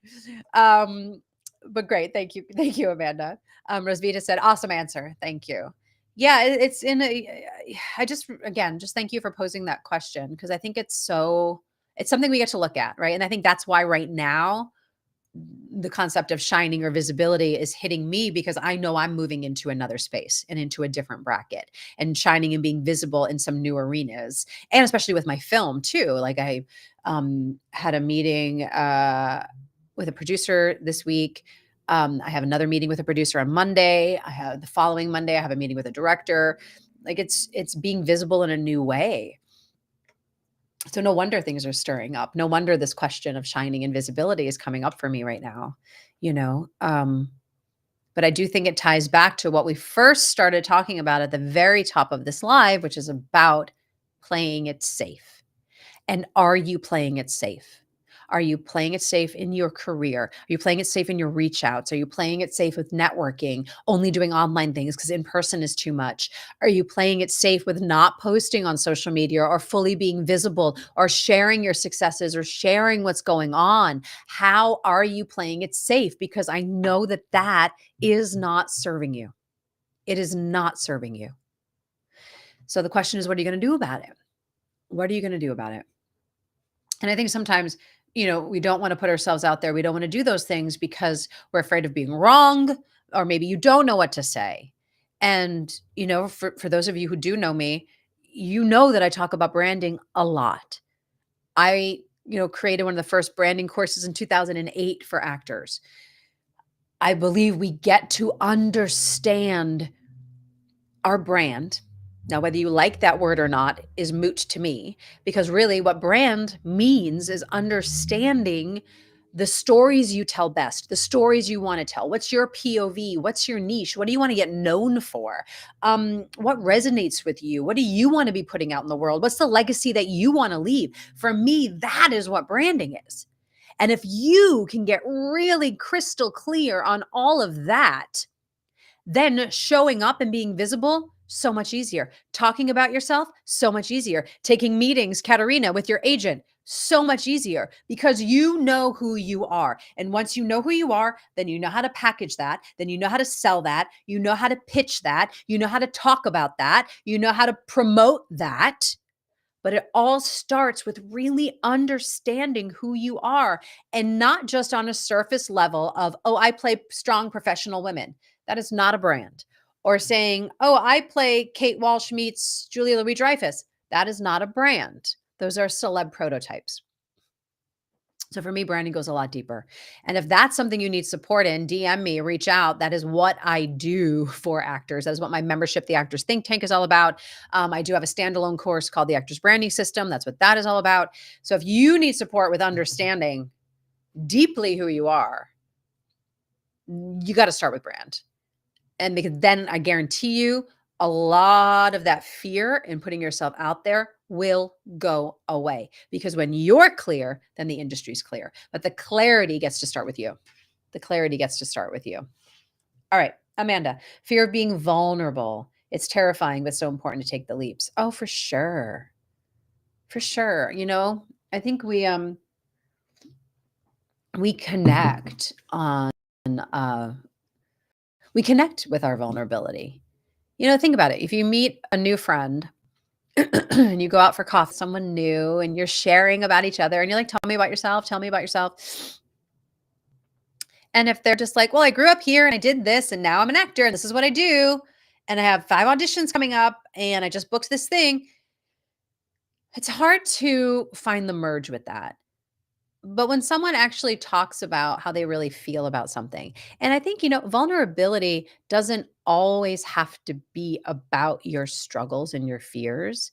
[SPEAKER 1] But great. Thank you. Thank you, Amanda. Rosvita said, awesome answer. Thank you. Yeah, I just thank you for posing that question because I think it's so It's something we get to look at, right? And I think that's why right now the concept of shining or visibility is hitting me, because I know I'm moving into another space and into a different bracket, and shining and being visible in some new arenas. And especially with my film too. Like I had a meeting with a producer this week. I have another meeting with a producer on Monday. I have the following Monday, I have a meeting with a director. Like it's being visible in a new way. So no wonder things are stirring up. No wonder this question of shining and visibility is coming up for me right now, you know? But I do think it ties back to what we first started talking about at the very top of this live, which is about playing it safe. And are you playing it safe? Are you playing it safe in your career? Are you playing it safe in your reach outs? Are you playing it safe with networking, only doing online things because in person is too much? Are you playing it safe with not posting on social media or fully being visible or sharing your successes or sharing what's going on? How are you playing it safe? Because I know that that is not serving you. It is not serving you. So the question is, what are you going to do about it? What are you going to do about it? And I think sometimes, we don't want to put ourselves out there. We don't want to do those things because we're afraid of being wrong, or maybe you don't know what to say. And, for those of you who do know me, you know that I talk about branding a lot. I, created one of the first branding courses in 2008 for actors. I believe we get to understand our brand. Now, whether you like that word or not is moot to me, because really what brand means is understanding the stories you tell best, the stories you want to tell. What's your POV? What's your niche? What do you want to get known for? What resonates with you? What do you want to be putting out in the world? What's the legacy that you want to leave? For me, that is what branding is. And if you can get really crystal clear on all of that, then showing up and being visible, so much easier. Talking about yourself, so much easier. Taking meetings, Katerina, with your agent, so much easier, because you know who you are. And once you know who you are, then you know how to package that. Then you know how to sell that. You know how to pitch that. You know how to talk about that. You know how to promote that. But it all starts with really understanding who you are, and not just on a surface level of, oh, I play strong professional women. That is not a brand. Or saying, oh, I play Kate Walsh meets Julia Louis-Dreyfus. That is not a brand. Those are celeb prototypes. So for me, branding goes a lot deeper. And if that's something you need support in, DM me, reach out. That is what I do for actors. That is what my membership, the Actors Think Tank, is all about. I do have a standalone course called the Actors Branding System. That's what that is all about. So if you need support with understanding deeply who you are, you got to start with brand. And because then I guarantee you, a lot of that fear in putting yourself out there will go away, because when you're clear, then the industry's clear. But the clarity gets to start with you. The clarity gets to start with you. All right, Amanda, fear of being vulnerable. It's terrifying, but so important to take the leaps. Oh, for sure. For sure. I think we connect on we connect with our vulnerability. Think about it. If you meet a new friend and you go out for coffee, someone new, and you're sharing about each other, and you're like, tell me about yourself, tell me about yourself. And if they're just like, well, I grew up here and I did this and now I'm an actor and this is what I do, and I have 5 auditions coming up and I just booked this thing, it's hard to find the merge with that. But when someone actually talks about how they really feel about something, and I think, vulnerability doesn't always have to be about your struggles and your fears.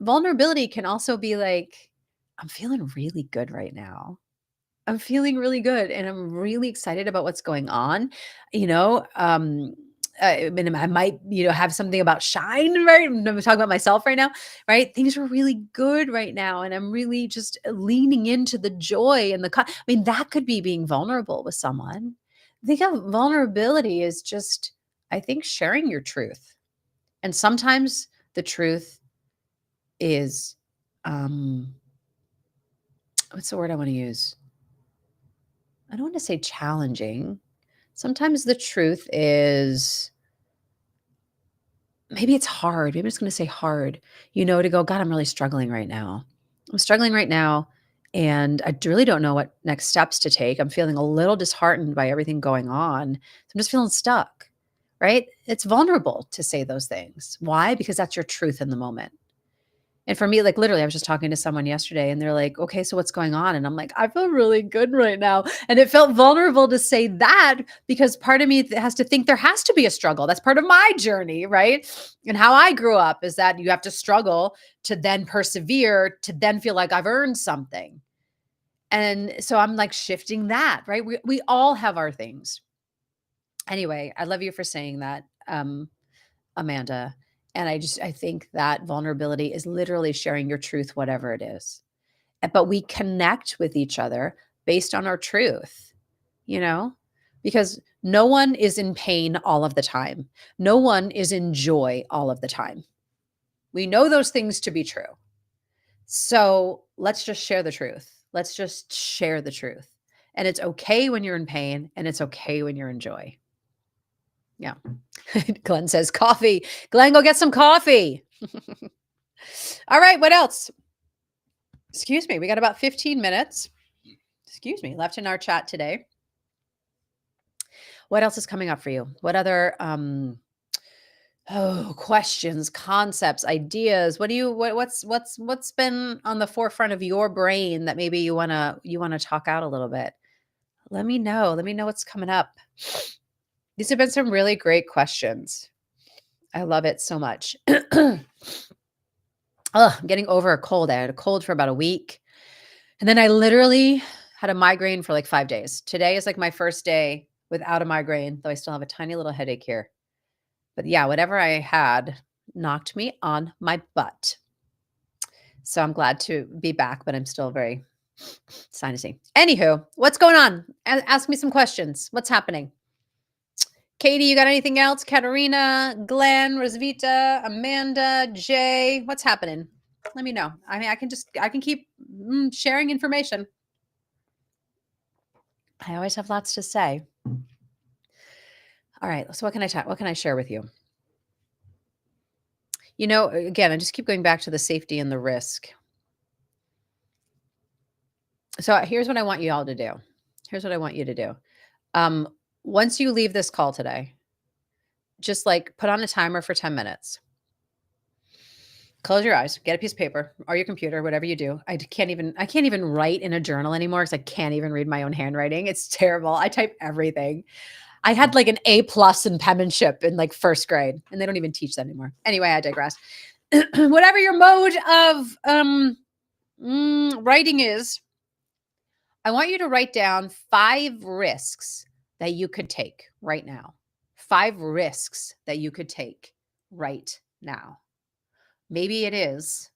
[SPEAKER 1] Vulnerability can also be like, I'm feeling really good right now. I'm feeling really good and I'm really excited about what's going on. You know, I mean, I might, have something about shine, right? I'm talking about myself right now, right? Things are really good right now. And I'm really just leaning into the joy and I mean, that could be being vulnerable with someone. I think of vulnerability is just, I think, sharing your truth. And sometimes the truth is, um, what's the word I want to use? I don't want to say challenging. Sometimes the truth is, maybe it's hard. Maybe I'm just going to say hard, to go, God, I'm really struggling right now. I'm struggling right now. And I really don't know what next steps to take. I'm feeling a little disheartened by everything going on. So I'm just feeling stuck, right? It's vulnerable to say those things. Why? Because that's your truth in the moment. And for me, like literally, I was just talking to someone yesterday and they're like, okay, so what's going on? And I'm like, I feel really good right now. And it felt vulnerable to say that because part of me has to think there has to be a struggle. That's part of my journey, right? And how I grew up is that you have to struggle to then persevere, to then feel like I've earned something. And so I'm like shifting that, right? We all have our things. Anyway, I love you for saying that, Amanda. And I think that vulnerability is literally sharing your truth, whatever it is. But we connect with each other based on our truth, you know, because no one is in pain all of the time. No one is in joy all of the time. We know those things to be true. So let's just share the truth. Let's just share the truth. And it's okay when you're in pain, and it's okay when you're in joy. Yeah. Glenn says coffee. Glenn, go get some coffee. All right. What else? Excuse me. We got about 15 minutes. Excuse me. Left in our chat today. What else is coming up for you? What other questions, concepts, ideas? What's been on the forefront of your brain that maybe you wanna talk out a little bit? Let me know. Let me know what's coming up. These have been some really great questions. I love it so much. I'm getting over a cold. I had a cold for about a week. And then I literally had a migraine for like 5 days. Today is like my first day without a migraine, though I still have a tiny little headache here. But yeah, whatever I had knocked me on my butt. So I'm glad to be back, but I'm still very sinusy. Anywho, what's going on? Ask me some questions. What's happening? Katie, you got anything else? Katerina, Glenn, Rosvita, Amanda, Jay, what's happening? Let me know. I mean, I can keep sharing information. I always have lots to say. All right. So what can I share with you? You know, again, I just keep going back to the safety and the risk. So here's what I want you all to do. Here's what I want you to do. Once you leave this call today, just like put on a timer for 10 minutes. Close your eyes, get a piece of paper or your computer, whatever you do. I can't even write in a journal anymore because I can't even read my own handwriting. It's terrible. I type everything. I had like an A+ in penmanship in like first grade, and they don't even teach that anymore. Anyway, I digress. Whatever your mode of writing is, I want you to write down 5 risks that you could take right now. 5 risks that you could take right now. Maybe it is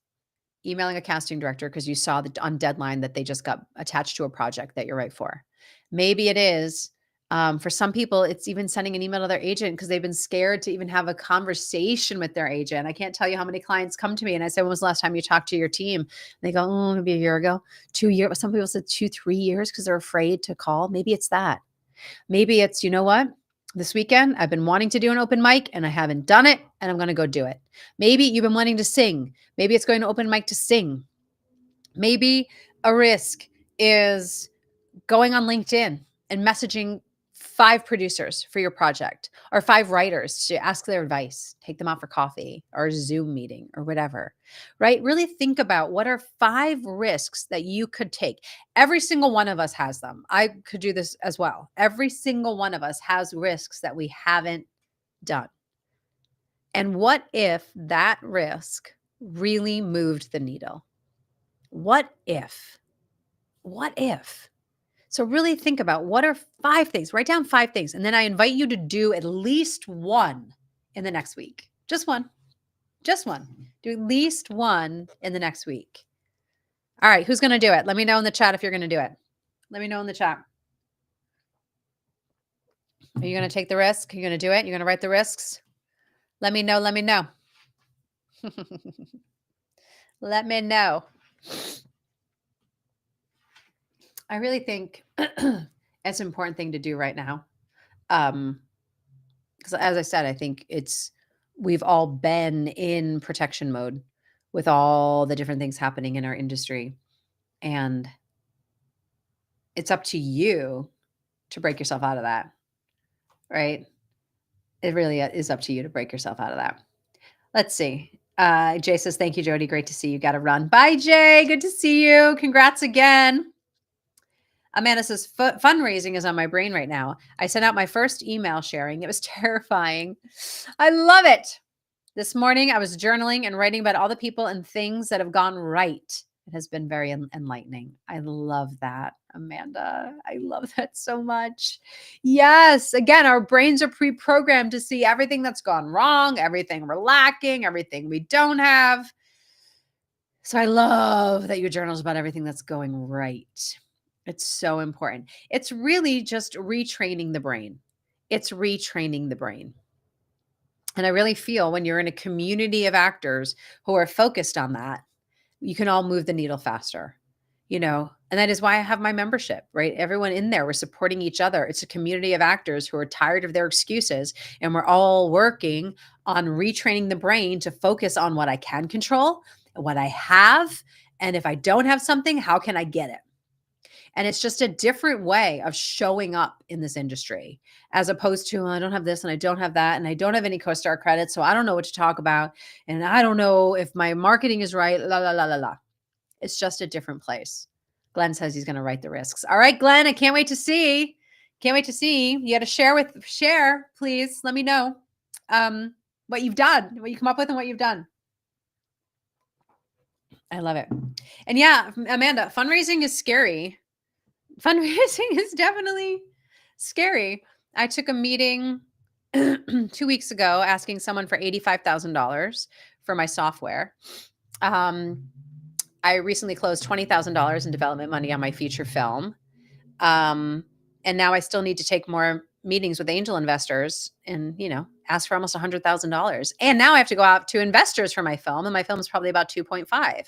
[SPEAKER 1] emailing a casting director because you saw that on deadline that they just got attached to a project that you're right for. Maybe it is, for some people, it's even sending an email to their agent because they've been scared to even have a conversation with their agent. I can't tell you how many clients come to me and I say, when was the last time you talked to your team? And they go, oh, maybe a year ago, 2 years. Some people said 2, 3 years because they're afraid to call. Maybe it's that. Maybe it's, you know what? This weekend, I've been wanting to do an open mic and I haven't done it, and I'm going to go do it. Maybe you've been wanting to sing. Maybe it's going to open mic to sing. Maybe a risk is going on LinkedIn and messaging 5 producers for your project or 5 writers to ask their advice, take them out for coffee or a Zoom meeting or whatever, right? Really think about what are 5 risks that you could take. Every single one of us has them. I could do this as well. Every single one of us has risks that we haven't done. And what if that risk really moved the needle? What if? What if? So really think about what are 5 things. Write down 5 things. And then I invite you to do at least one in the next week. Just one. Just one. Do at least one in the next week. All right. Who's going to do it? Let me know in the chat if you're going to do it. Let me know in the chat. Are you going to take the risk? Are you going to do it? You're going to write the risks? Let me know. Let me know. Let me know. I really think it's an important thing to do right now. Because as I said, I think we've all been in protection mode with all the different things happening in our industry. And it's up to you to break yourself out of that, right? It really is up to you to break yourself out of that. Let's see. Jay says, thank you, Jody. Great to see you. Got to run. Bye, Jay. Good to see you. Congrats again. Amanda says, fundraising is on my brain right now. I sent out my first email sharing. It was terrifying. I love it. This morning, I was journaling and writing about all the people and things that have gone right. It has been very enlightening. I love that, Amanda. I love that so much. Yes. Again, our brains are pre-programmed to see everything that's gone wrong, everything we're lacking, everything we don't have. So I love that your journal is about everything that's going right. It's so important. It's really just retraining the brain. It's retraining the brain. And I really feel when you're in a community of actors who are focused on that, you can all move the needle faster, and that is why I have my membership, right? Everyone in there, we're supporting each other. It's a community of actors who are tired of their excuses, and we're all working on retraining the brain to focus on what I can control, what I have, and if I don't have something, how can I get it? And it's just a different way of showing up in this industry, as opposed to, I don't have this and I don't have that, and I don't have any co-star credits, so I don't know what to talk about, and I don't know if my marketing is right, la, la, la, la, la. It's just a different place. Glenn says he's going to write the risks. All right, Glenn, I can't wait to see. Can't wait to see. You got to share, please. Let me know what you've done, what you come up with and what you've done. I love it. And yeah, Amanda, fundraising is scary. Fundraising is definitely scary. I took a meeting 2 weeks ago asking someone for $85,000 for my software. I recently closed $20,000 in development money on my feature film. And now I still need to take more meetings with angel investors and, ask for almost $100,000. And now I have to go out to investors for my film, and my film is probably about 2.5.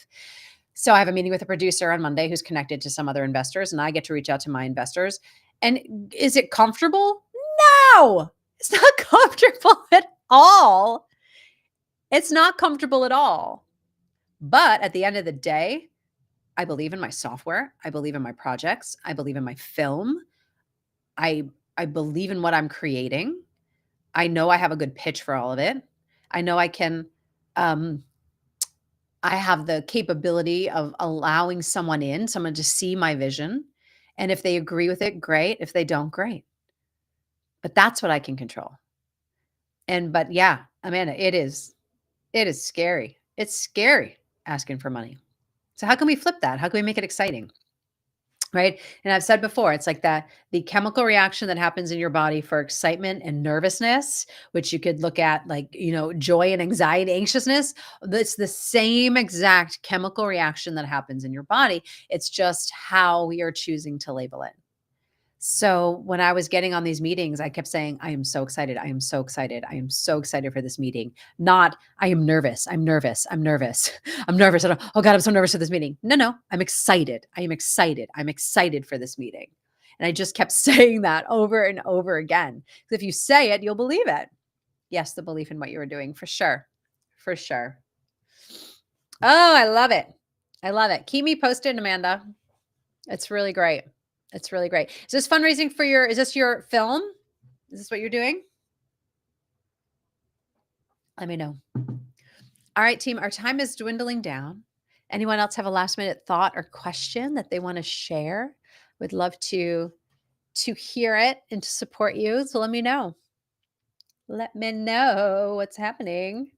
[SPEAKER 1] So I have a meeting with a producer on Monday who's connected to some other investors, and I get to reach out to my investors. And is it comfortable? No, it's not comfortable at all. It's not comfortable at all. But at the end of the day, I believe in my software. I believe in my projects. I believe in my film. I believe in what I'm creating. I know I have a good pitch for all of it. I know I can, I have the capability of allowing someone to see my vision. And if they agree with it, great. If they don't, great. But that's what I can control. But yeah, Amanda, it is scary. It's scary asking for money. So how can we flip that? How can we make it exciting? Right. And I've said before, it's like the chemical reaction that happens in your body for excitement and nervousness, which you could look at like, joy and anxiety, anxiousness. It's the same exact chemical reaction that happens in your body. It's just how we are choosing to label it. So when I was getting on these meetings, I kept saying, I am so excited. I am so excited. I am so excited for this meeting. Not, I am nervous. I'm nervous. I'm nervous. I'm nervous. Oh God, I'm so nervous for this meeting. No, I'm excited. I am excited. I'm excited for this meeting. And I just kept saying that over and over again. Because if you say it, you'll believe it. Yes, the belief in what you were doing, for sure. For sure. Oh, I love it. I love it. Keep me posted, Amanda. It's really great. It's really great. Is this fundraising is this your film? Is this what you're doing? Let me know. All right, team, our time is dwindling down. Anyone else have a last minute thought or question that they want to share? Would love to hear it and to support you. So let me know. Let me know what's happening.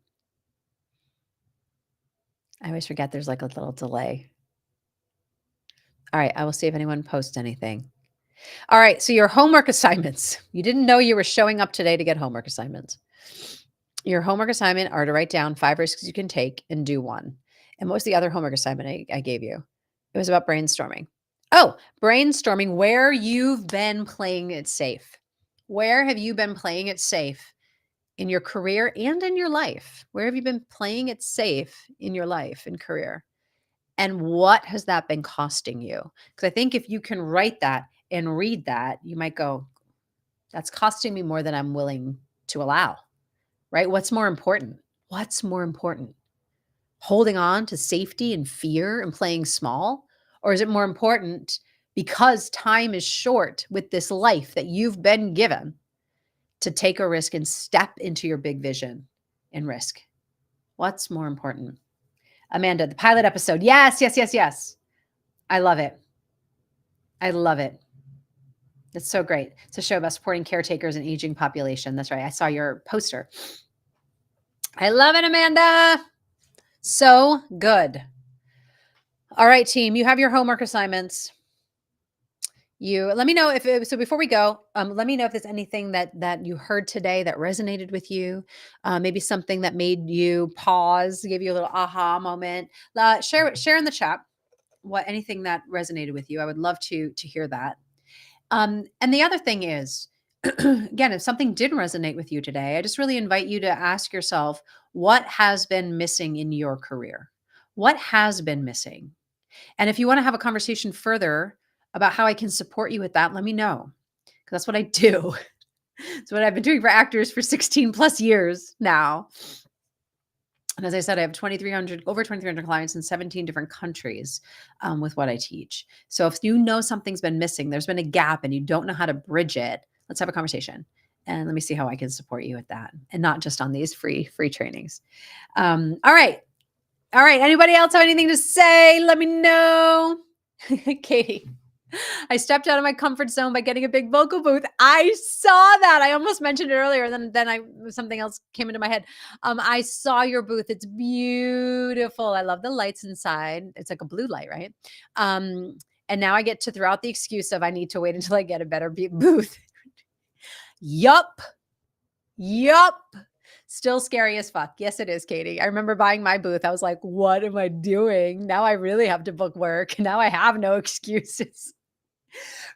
[SPEAKER 1] I always forget there's like a little delay. All right, I will see if anyone posts anything. All right, so your homework assignments. You didn't know you were showing up today to get homework assignments. Your homework assignment are to write down 5 risks you can take and do 1. And what was the other homework assignment I gave you? It was about brainstorming. Oh, brainstorming where you've been playing it safe. Where have you been playing it safe in your career and in your life? Where have you been playing it safe in your life and career? And what has that been costing you? Because I think if you can write that and read that, you might go, that's costing me more than I'm willing to allow, right? What's more important? What's more important? Holding on to safety and fear and playing small? Or is it more important because time is short with this life that you've been given to take a risk and step into your big vision and risk. What's more important? Amanda, the pilot episode. Yes, yes, yes, yes. I love it. I love it. It's so great. It's a show about supporting caretakers and aging population. That's right. I saw your poster. I love it, Amanda. So good. All right, team, you have your homework assignments. You let me know if so before we go, let me know if there's anything that you heard today that resonated with you, maybe something that made you pause, give you a little aha moment. Share in the chat what anything that resonated with you. I would love to hear that. And the other thing is, again, if something did resonate with you today, I just really invite you to ask yourself, what has been missing in your career? What has been missing? And if you want to have a conversation further about how I can support you with that, let me know. Because that's what I do. It's what I've been doing for actors for 16 plus years now. And as I said, I have over 2,300 clients in 17 different countries with what I teach. So if you know something's been missing, there's been a gap and you don't know how to bridge it, let's have a conversation. And let me see how I can support you with that. And not just on these free trainings. All right. All right. Anybody else have anything to say? Let me know. Katie, I stepped out of my comfort zone by getting a big vocal booth. I saw that. I almost mentioned it earlier. Then something else came into my head. I saw your booth. It's beautiful. I love the lights inside. It's like a blue light, right? And now I get to throw out the excuse of I need to wait until I get a better booth. Yup. Still scary as fuck. Yes, it is, Katie. I remember buying my booth. I was like, what am I doing? Now I really have to book work. Now I have no excuses.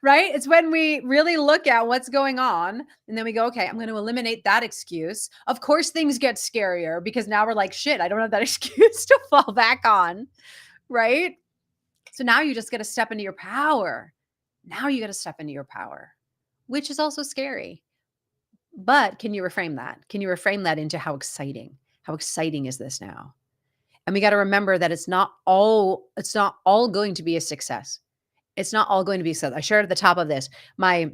[SPEAKER 1] Right? It's when we really look at what's going on and then we go, okay, I'm going to eliminate that excuse. Of course, things get scarier because now we're like, shit, I don't have that excuse to fall back on. Right? So now you just got to step into your power. Now you got to step into your power, which is also scary. But can you reframe that? Can you reframe that into how exciting? How exciting is this now? And we got to remember that it's not all going to be a success. It's not all going to be so. I shared at the top of this, my,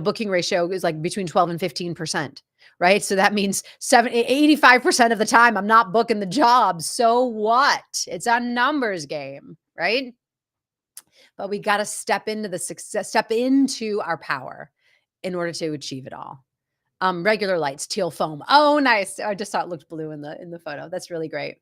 [SPEAKER 1] booking ratio is like between 12 and 15%, right? So that means 85% of the time I'm not booking the job. So what? It's a numbers game, right? But we got to step into our power in order to achieve it all. Regular lights, teal foam. Oh, nice. I just thought it looked blue in the photo. That's really great.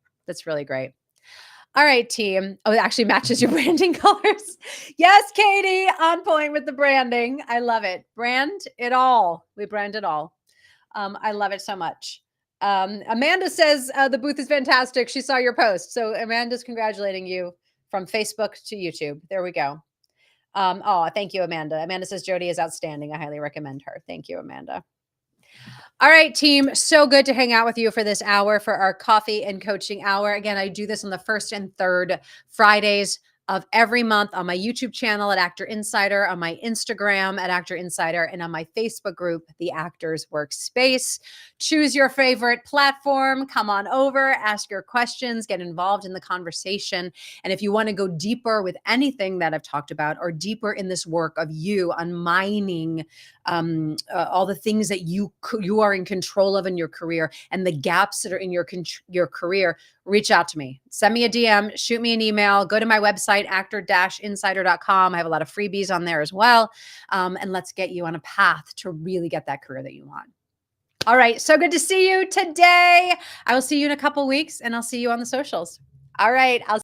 [SPEAKER 1] All right, team. Oh, it actually matches your branding colors. Yes, Katie, on point with the branding. I love it. Brand it all. We brand it all. I love it so much. Amanda says the booth is fantastic. She saw your post. So Amanda's congratulating you from Facebook to YouTube. There we go. Thank you, Amanda. Amanda says Jody is outstanding. I highly recommend her. Thank you, Amanda. All right, team. So good to hang out with you for this hour for our coffee and coaching hour. Again, I do this on the first and third Fridays of every month on my YouTube channel at Actor Insider, on my Instagram at Actor Insider, and on my Facebook group, The Actors Workspace. Choose your favorite platform. Come on over, ask your questions, get involved in the conversation. And if you want to go deeper with anything that I've talked about or deeper in this work of you on mining all the things that you are in control of in your career and the gaps that are in your career, reach out to me. Send me a DM, shoot me an email, go to my website, actor-insider.com. I have a lot of freebies on there as well. And let's get you on a path to really get that career that you want. All right. So good to see you today. I will see you in a couple weeks and I'll see you on the socials. All right.